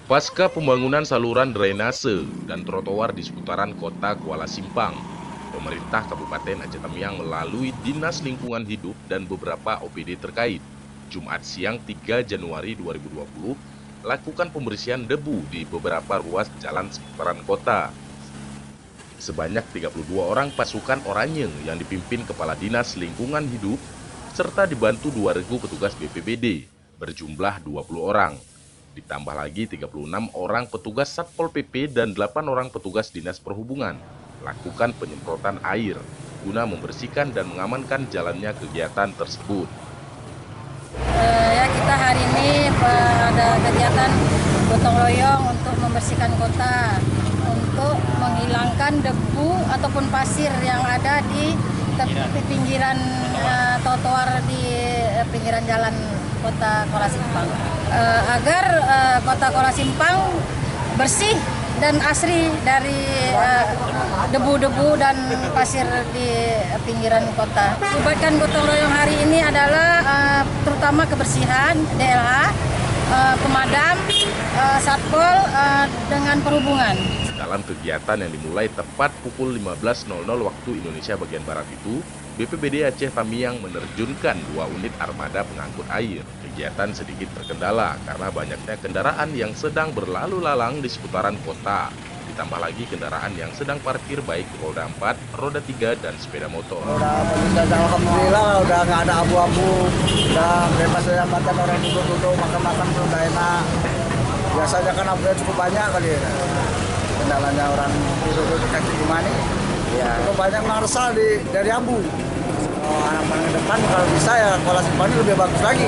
Pasca pembangunan saluran drainase dan trotoar di seputaran kota Kuala Simpang, pemerintah Kabupaten Aceh Tamiang melalui Dinas Lingkungan Hidup dan beberapa OPD terkait, Jumat siang 3 Januari 2020, lakukan pembersihan debu di beberapa ruas jalan seputaran kota. Sebanyak 32 orang pasukan oranye yang dipimpin Kepala Dinas Lingkungan Hidup serta dibantu 2 regu petugas BPBD berjumlah 20 orang. Ditambah lagi 36 orang petugas Satpol PP dan 8 orang petugas Dinas Perhubungan lakukan penyemprotan air guna membersihkan dan mengamankan jalannya kegiatan tersebut. Kita hari ini ada kegiatan gotong royong untuk membersihkan kota, untuk menghilangkan debu ataupun pasir yang ada di pinggiran trotoar di pinggiran jalan kota Kuala Simpang, agar kota Kuala Simpang bersih dan asri dari debu-debu dan pasir di pinggiran kota. Kebaikan gotong royong hari ini adalah terutama kebersihan, DLH, pemadam, satpol dengan perhubungan. Dalam kegiatan yang dimulai tepat pukul 15.00 waktu Indonesia bagian Barat itu, BPBD Aceh Tamiang menerjunkan 2 unit armada pengangkut air. Kegiatan sedikit terkendala karena banyaknya kendaraan yang sedang berlalu lalang di seputaran kota. Ditambah lagi kendaraan yang sedang parkir baik roda 4, roda 3, dan sepeda motor. Alhamdulillah udah nggak ada abu-abu, udah bebas dari hambatan orang duduk-duduk, makan-makan udah enak. Biasanya kan abunya cukup banyak kali ya. Kendalanya orang duduk di kaki lima nih, ya. Cukup banyak meresah dari abu. Harapan ke depan kalau bisa ya Kuala Simpang ini lebih bagus lagi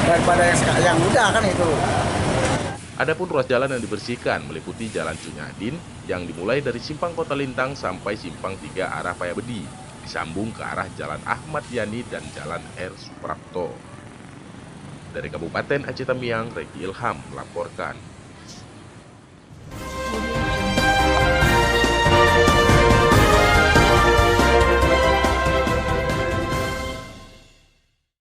daripada yang udah kan itu. Adapun ruas jalan yang dibersihkan meliputi Jalan Cunyadin yang dimulai dari Simpang Kota Lintang sampai Simpang 3 arah Payabedi, disambung ke arah Jalan Ahmad Yani dan Jalan R. Suprapto. Dari Kabupaten Aceh Tamiang, Reki Ilham melaporkan.